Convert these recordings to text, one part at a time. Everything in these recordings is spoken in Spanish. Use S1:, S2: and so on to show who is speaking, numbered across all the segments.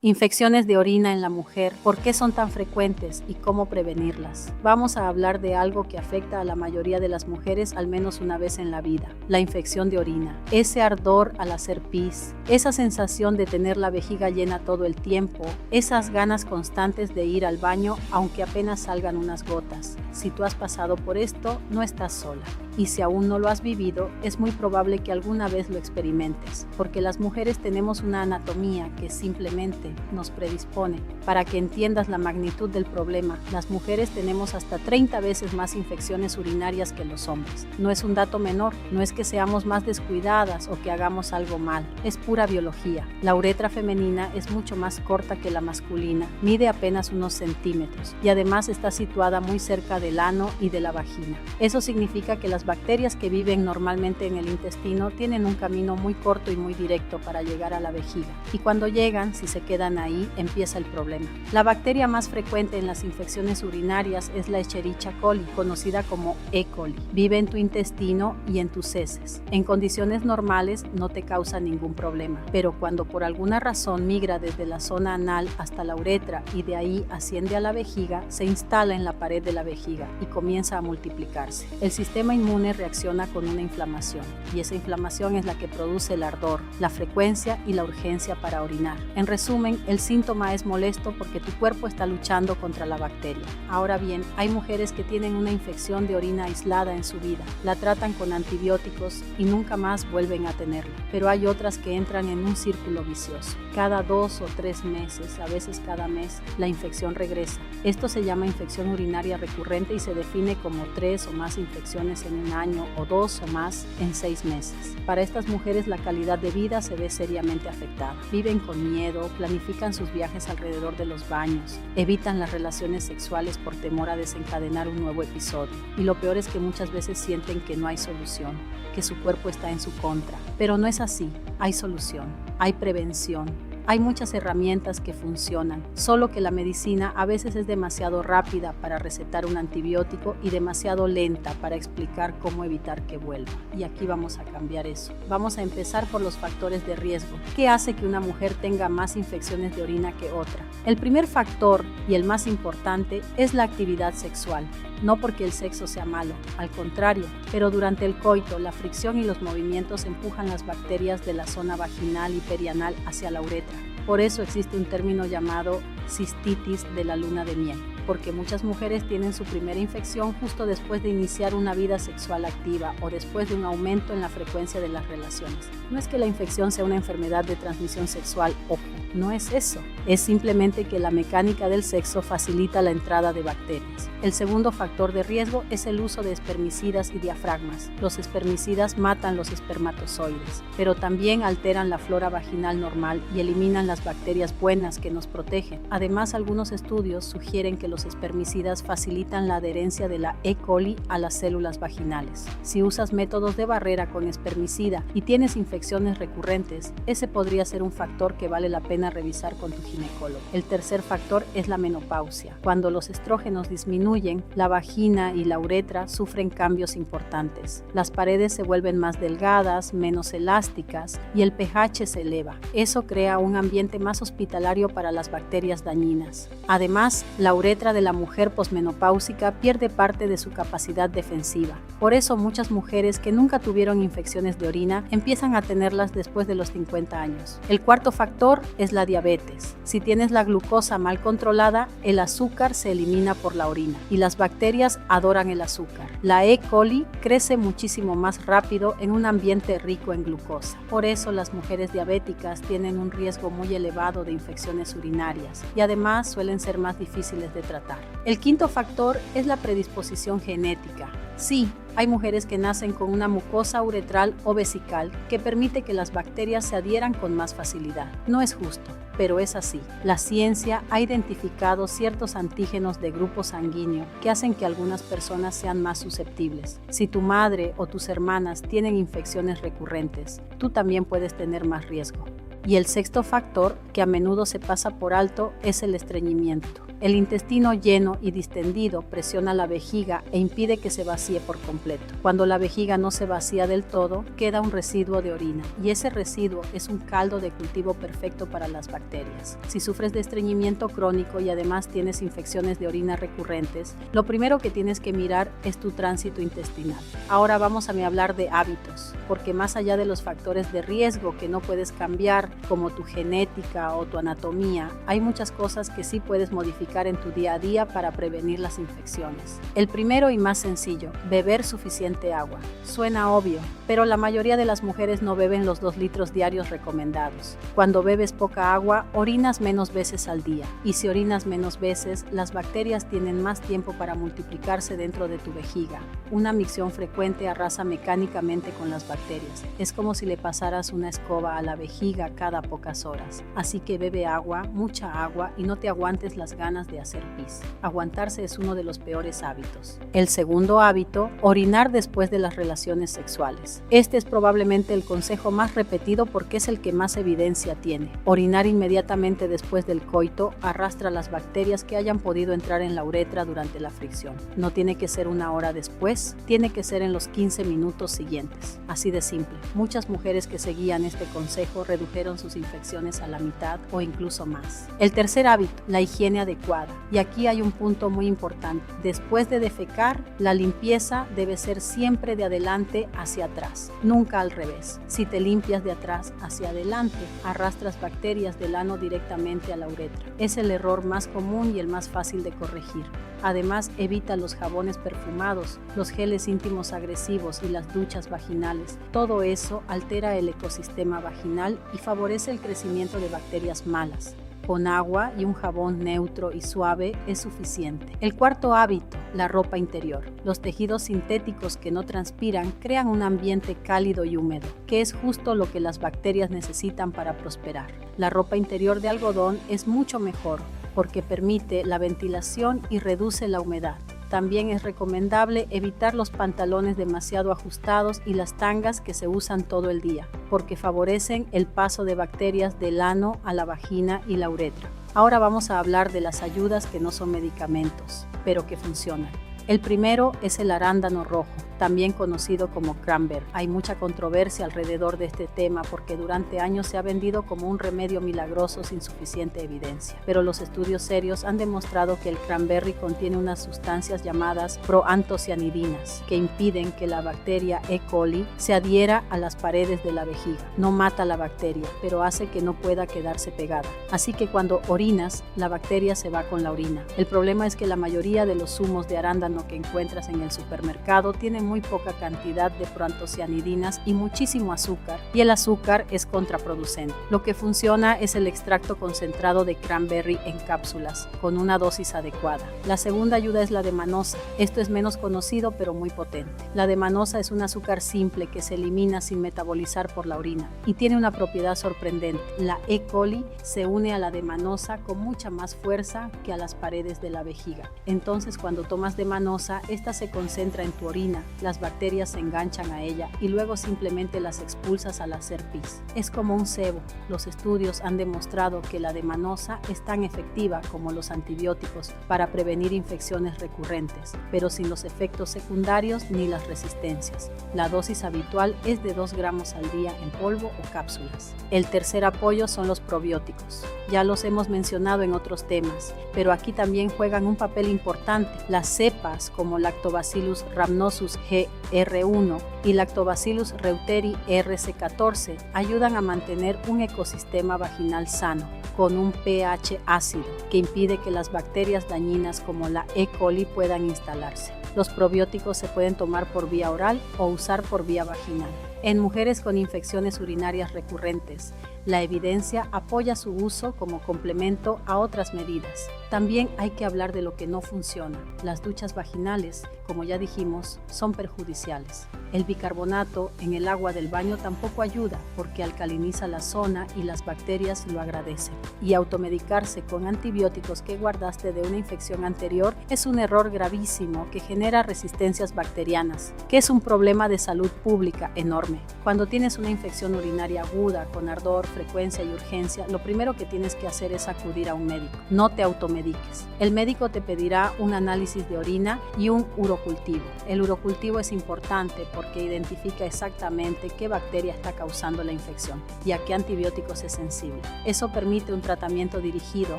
S1: Infecciones de orina en la mujer, ¿por qué son tan frecuentes y cómo prevenirlas? Vamos a hablar de algo que afecta a la mayoría de las mujeres al menos una vez en la vida, la infección de orina. Ese ardor al hacer pis, esa sensación de tener la vejiga llena todo el tiempo, esas ganas constantes de ir al baño aunque apenas salgan unas gotas. Si tú has pasado por esto, no estás sola. Y si aún no lo has vivido, es muy probable que alguna vez lo experimentes, porque las mujeres tenemos una anatomía que simplemente nos predispone. Para que entiendas la magnitud del problema, las mujeres tenemos hasta 30 veces más infecciones urinarias que los hombres. No es un dato menor, no es que seamos más descuidadas o que hagamos algo mal, es pura biología. La uretra femenina es mucho más corta que la masculina, mide apenas unos centímetros y además está situada muy cerca del ano y de la vagina. Eso significa que las bacterias que viven normalmente en el intestino tienen un camino muy corto y muy directo para llegar a la vejiga. Y cuando llegan, si se quedan ahí, empieza el problema. La bacteria más frecuente en las infecciones urinarias es la Escherichia coli, conocida como E. coli. Vive en tu intestino y en tus heces. En condiciones normales no te causa ningún problema, pero cuando por alguna razón migra desde la zona anal hasta la uretra y de ahí asciende a la vejiga, se instala en la pared de la vejiga y comienza a multiplicarse. El sistema inmune reacciona con una inflamación y esa inflamación es la que produce el ardor, la frecuencia y la urgencia para orinar. En resumen, el síntoma es molesto porque tu cuerpo está luchando contra la bacteria. Ahora bien, hay mujeres que tienen una infección de orina aislada en su vida, la tratan con antibióticos y nunca más vuelven a tenerla, pero hay otras que entran en un círculo vicioso. Cada 2 o 3 meses, a veces cada mes, la infección regresa. Esto se llama infección urinaria recurrente y se define como 3 o más infecciones en un año o 2 o más en 6 meses. Para estas mujeres la calidad de vida se ve seriamente afectada. Viven con miedo, planifican sus viajes alrededor de los baños, evitan las relaciones sexuales por temor a desencadenar un nuevo episodio. Y lo peor es que muchas veces sienten que no hay solución, que su cuerpo está en su contra. Pero no es así, hay solución, hay prevención. Hay muchas herramientas que funcionan, solo que la medicina a veces es demasiado rápida para recetar un antibiótico y demasiado lenta para explicar cómo evitar que vuelva. Y aquí vamos a cambiar eso. Vamos a empezar por los factores de riesgo. ¿Qué hace que una mujer tenga más infecciones de orina que otra? El primer factor, y el más importante, es la actividad sexual. No porque el sexo sea malo, al contrario, pero durante el coito, la fricción y los movimientos empujan las bacterias de la zona vaginal y perianal hacia la uretra. Por eso existe un término llamado cistitis de la luna de miel, porque muchas mujeres tienen su primera infección justo después de iniciar una vida sexual activa o después de un aumento en la frecuencia de las relaciones. No es que la infección sea una enfermedad de transmisión sexual, ojo, no es eso. Es simplemente que la mecánica del sexo facilita la entrada de bacterias. El segundo factor de riesgo es el uso de espermicidas y diafragmas. Los espermicidas matan los espermatozoides, pero también alteran la flora vaginal normal y eliminan las bacterias buenas que nos protegen. Además, algunos estudios sugieren que los espermicidas facilitan la adherencia de la E. coli a las células vaginales. Si usas métodos de barrera con espermicida y tienes infecciones recurrentes, ese podría ser un factor que vale la pena revisar con tu ginecólogo. El tercer factor es la menopausia. Cuando los estrógenos disminuyen, la vagina y la uretra sufren cambios importantes. Las paredes se vuelven más delgadas, menos elásticas y el pH se eleva. Eso crea un ambiente más hospitalario para las bacterias dañinas. Además, la uretra de la mujer posmenopáusica pierde parte de su capacidad defensiva. Por eso muchas mujeres que nunca tuvieron infecciones de orina empiezan a tenerlas después de los 50 años. El cuarto factor es la diabetes. Si tienes la glucosa mal controlada, el azúcar se elimina por la orina y las bacterias adoran el azúcar. La E. coli crece muchísimo más rápido en un ambiente rico en glucosa. Por eso las mujeres diabéticas tienen un riesgo muy elevado de infecciones urinarias y además suelen ser más difíciles de tratar. El quinto factor es la predisposición genética. Sí, hay mujeres que nacen con una mucosa uretral o vesical que permite que las bacterias se adhieran con más facilidad. No es justo, pero es así. La ciencia ha identificado ciertos antígenos de grupo sanguíneo que hacen que algunas personas sean más susceptibles. Si tu madre o tus hermanas tienen infecciones recurrentes, tú también puedes tener más riesgo. Y el sexto factor, que a menudo se pasa por alto, es el estreñimiento. El intestino lleno y distendido presiona la vejiga e impide que se vacíe por completo. Cuando la vejiga no se vacía del todo, queda un residuo de orina, y ese residuo es un caldo de cultivo perfecto para las bacterias. Si sufres de estreñimiento crónico y además tienes infecciones de orina recurrentes, lo primero que tienes que mirar es tu tránsito intestinal. Ahora vamos a hablar de hábitos, porque más allá de los factores de riesgo que no puedes cambiar, como tu genética o tu anatomía, hay muchas cosas que sí puedes modificar en tu día a día para prevenir las infecciones. El primero y más sencillo, beber suficiente agua. Suena obvio, pero la mayoría de las mujeres no beben los 2 litros diarios recomendados. Cuando bebes poca agua, orinas menos veces al día, y si orinas menos veces, las bacterias tienen más tiempo para multiplicarse dentro de tu vejiga. Una micción frecuente arrasa mecánicamente con las bacterias. Es como si le pasaras una escoba a la vejiga cada pocas horas. Así que bebe agua, mucha agua, y no te aguantes las ganas de hacer pis. Aguantarse es uno de los peores hábitos. El segundo hábito, orinar después de las relaciones sexuales. Este es probablemente el consejo más repetido porque es el que más evidencia tiene. Orinar inmediatamente después del coito arrastra las bacterias que hayan podido entrar en la uretra durante la fricción. No tiene que ser una hora después, tiene que ser en los 15 minutos siguientes. Así de simple. Muchas mujeres que seguían este consejo redujeron sus infecciones a la mitad o incluso más. El tercer hábito, la higiene adecuada. Y aquí hay un punto muy importante. Después de defecar, la limpieza debe ser siempre de adelante hacia atrás, nunca al revés. Si te limpias de atrás hacia adelante, arrastras bacterias del ano directamente a la uretra. Es el error más común y el más fácil de corregir. Además, evita los jabones perfumados, los geles íntimos agresivos y las duchas vaginales. Todo eso altera el ecosistema vaginal y favorece el crecimiento de bacterias malas. Con agua y un jabón neutro y suave es suficiente. El cuarto hábito, la ropa interior. Los tejidos sintéticos que no transpiran crean un ambiente cálido y húmedo, que es justo lo que las bacterias necesitan para prosperar. La ropa interior de algodón es mucho mejor porque permite la ventilación y reduce la humedad. También es recomendable evitar los pantalones demasiado ajustados y las tangas que se usan todo el día, porque favorecen el paso de bacterias del ano a la vagina y la uretra. Ahora vamos a hablar de las ayudas que no son medicamentos, pero que funcionan. El primero es el arándano rojo, también conocido como cranberry. Hay mucha controversia alrededor de este tema porque durante años se ha vendido como un remedio milagroso sin suficiente evidencia. Pero los estudios serios han demostrado que el cranberry contiene unas sustancias llamadas proantocianidinas que impiden que la bacteria E. coli se adhiera a las paredes de la vejiga. No mata la bacteria, pero hace que no pueda quedarse pegada. Así que cuando orinas, la bacteria se va con la orina. El problema es que la mayoría de los zumos de arándano que encuentras en el supermercado tienen muy poca cantidad de proantocianidinas y muchísimo azúcar, y el azúcar es contraproducente. Lo que funciona es el extracto concentrado de cranberry en cápsulas, con una dosis adecuada. La segunda ayuda es la de manosa. Esto es menos conocido pero muy potente. La de manosa es un azúcar simple que se elimina sin metabolizar por la orina y tiene una propiedad sorprendente. La E. coli se une a la de manosa con mucha más fuerza que a las paredes de la vejiga. Entonces, cuando tomas de manosa, esta se concentra en tu orina, las bacterias se enganchan a ella y luego simplemente las expulsas al hacer pis. Es como un cebo. Los estudios han demostrado que la de manosa es tan efectiva como los antibióticos para prevenir infecciones recurrentes, pero sin los efectos secundarios ni las resistencias. La dosis habitual es de 2 gramos al día en polvo o cápsulas. El tercer apoyo son los probióticos. Ya los hemos mencionado en otros temas, pero aquí también juegan un papel importante. Las cepas como Lactobacillus rhamnosus GR1 y Lactobacillus reuteri RC14 ayudan a mantener un ecosistema vaginal sano, con un pH ácido, que impide que las bacterias dañinas como la E. coli puedan instalarse. Los probióticos se pueden tomar por vía oral o usar por vía vaginal. En mujeres con infecciones urinarias recurrentes, la evidencia apoya su uso como complemento a otras medidas. También hay que hablar de lo que no funciona. Las duchas vaginales, como ya dijimos, son perjudiciales. El bicarbonato en el agua del baño tampoco ayuda porque alcaliniza la zona y las bacterias lo agradecen. Y automedicarse con antibióticos que guardaste de una infección anterior es un error gravísimo que genera resistencias bacterianas, que es un problema de salud pública enorme. Cuando tienes una infección urinaria aguda con ardor, frecuencia y urgencia, lo primero que tienes que hacer es acudir a un médico. No te automediques. El médico te pedirá un análisis de orina y un urocultivo. El urocultivo es importante porque identifica exactamente qué bacteria está causando la infección y a qué antibióticos es sensible. Eso permite un tratamiento dirigido,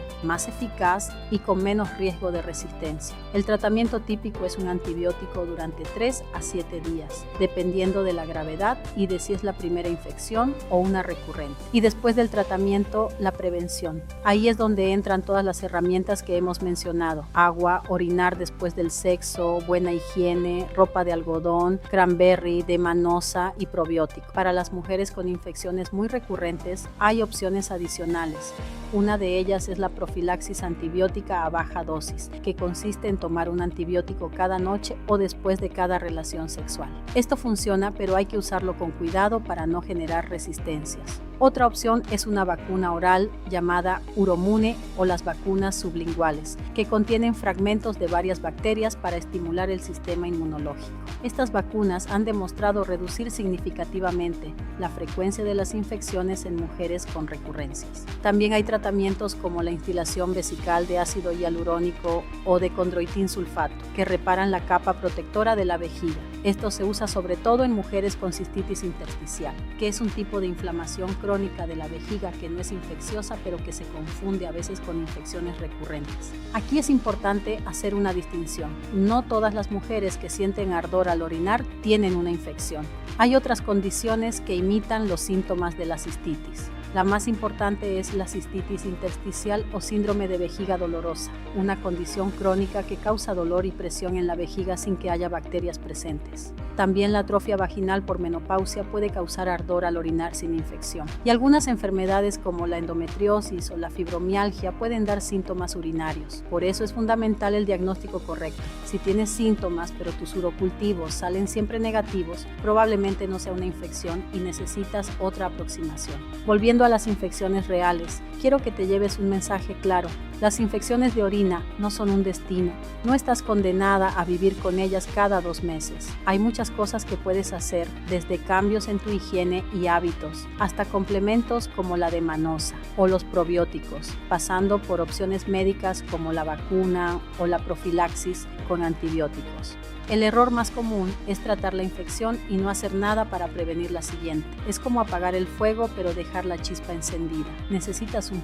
S1: más eficaz y con menos riesgo de resistencia. El tratamiento típico es un antibiótico durante 3 a 7 días, dependiendo de la gravedad y de si es la primera infección o una recurrente. Y después del tratamiento, la prevención. Ahí es donde entran todas las herramientas que hemos mencionado: agua, orinar después del sexo, buena higiene, ropa de algodón, cranberry, de manosa y probiótico. Para las mujeres con infecciones muy recurrentes hay opciones adicionales. Una de ellas es la profilaxis antibiótica a baja dosis, que consiste en tomar un antibiótico cada noche o después de cada relación sexual. Esto funciona, pero hay que usarlo con cuidado para no generar resistencias. Otra opción es una vacuna oral llamada Uromune o las vacunas sublinguales, que contienen fragmentos de varias bacterias para estimular el sistema inmunológico. Estas vacunas han demostrado reducir significativamente la frecuencia de las infecciones en mujeres con recurrencias. También hay tratamientos como la instilación vesical de ácido hialurónico o de condroitin sulfato, que reparan la capa protectora de la vejiga. Esto se usa sobre todo en mujeres con cistitis intersticial, que es un tipo de inflamación crónica de la vejiga que no es infecciosa, pero que se confunde a veces con infecciones recurrentes. Aquí es importante hacer una distinción. No todas las mujeres que sienten ardor al orinar tienen una infección. Hay otras condiciones que imitan los síntomas de la cistitis. La más importante es la cistitis intersticial o síndrome de vejiga dolorosa, una condición crónica que causa dolor y presión en la vejiga sin que haya bacterias presentes. También la atrofia vaginal por menopausia puede causar ardor al orinar sin infección. Y algunas enfermedades como la endometriosis o la fibromialgia pueden dar síntomas urinarios. Por eso es fundamental el diagnóstico correcto. Si tienes síntomas pero tus urocultivos salen siempre negativos, probablemente no sea una infección y necesitas otra aproximación. Volviendo a las infecciones reales, quiero que te lleves un mensaje claro. Las infecciones de orina no son un destino. No estás condenada a vivir con ellas cada 2 meses. Hay muchas cosas que puedes hacer, desde cambios en tu higiene y hábitos, hasta complementos como la de manosa o los probióticos, pasando por opciones médicas como la vacuna o la profilaxis con antibióticos. El error más común es tratar la infección y no hacer nada para prevenir la siguiente. Es como apagar el fuego pero dejar la chispa encendida. Necesitas un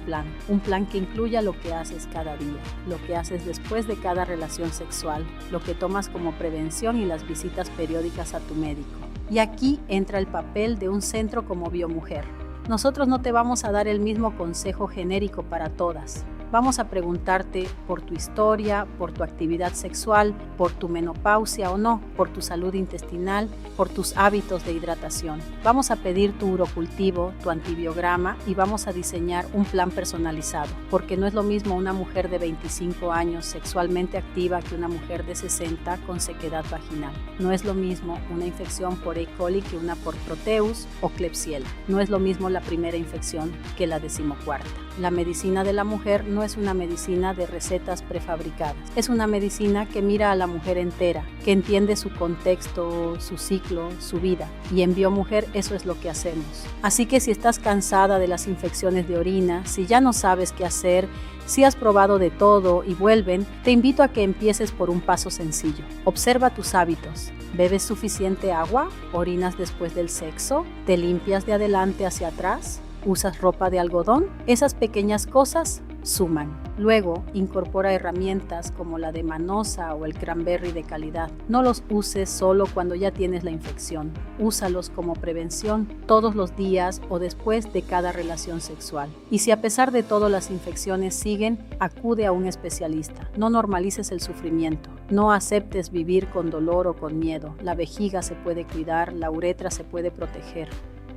S1: plan que incluya lo que haces cada día, lo que haces después de cada relación sexual, lo que tomas como prevención y las visitas periódicas a tu médico. Y aquí entra el papel de un centro como Biomujer. Nosotros no te vamos a dar el mismo consejo genérico para todas. Vamos a preguntarte por tu historia, por tu actividad sexual, por tu menopausia o no, por tu salud intestinal, por tus hábitos de hidratación. Vamos a pedir tu urocultivo, tu antibiograma y vamos a diseñar un plan personalizado, porque no es lo mismo una mujer de 25 años sexualmente activa que una mujer de 60 con sequedad vaginal. No es lo mismo una infección por E. coli que una por Proteus o Klebsiella. No es lo mismo la primera infección que la 14ª. La medicina de la mujer no es una medicina de recetas prefabricadas. Es una medicina que mira a la mujer entera, que entiende su contexto, su ciclo, su vida. Y en Biomujer eso es lo que hacemos. Así que si estás cansada de las infecciones de orina, si ya no sabes qué hacer, si has probado de todo y vuelven, te invito a que empieces por un paso sencillo. Observa tus hábitos. ¿Bebes suficiente agua? ¿Orinas después del sexo? ¿Te limpias de adelante hacia atrás? ¿Usas ropa de algodón? Esas pequeñas cosas suman. Luego, incorpora herramientas como la de manosa o el cranberry de calidad. No los uses solo cuando ya tienes la infección. Úsalos como prevención todos los días o después de cada relación sexual. Y si a pesar de todo las infecciones siguen, acude a un especialista. No normalices el sufrimiento. No aceptes vivir con dolor o con miedo. La vejiga se puede cuidar, la uretra se puede proteger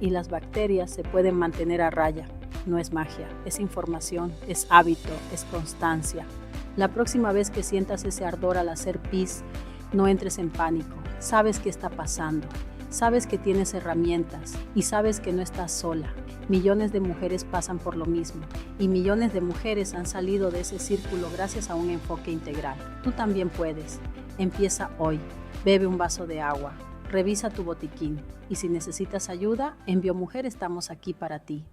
S1: y las bacterias se pueden mantener a raya. No es magia, es información, es hábito, es constancia. La próxima vez que sientas ese ardor al hacer pis, no entres en pánico. Sabes qué está pasando, sabes que tienes herramientas y sabes que no estás sola. Millones de mujeres pasan por lo mismo y millones de mujeres han salido de ese círculo gracias a un enfoque integral. Tú también puedes. Empieza hoy. Bebe un vaso de agua. Revisa tu botiquín y si necesitas ayuda, en Biomujer estamos aquí para ti.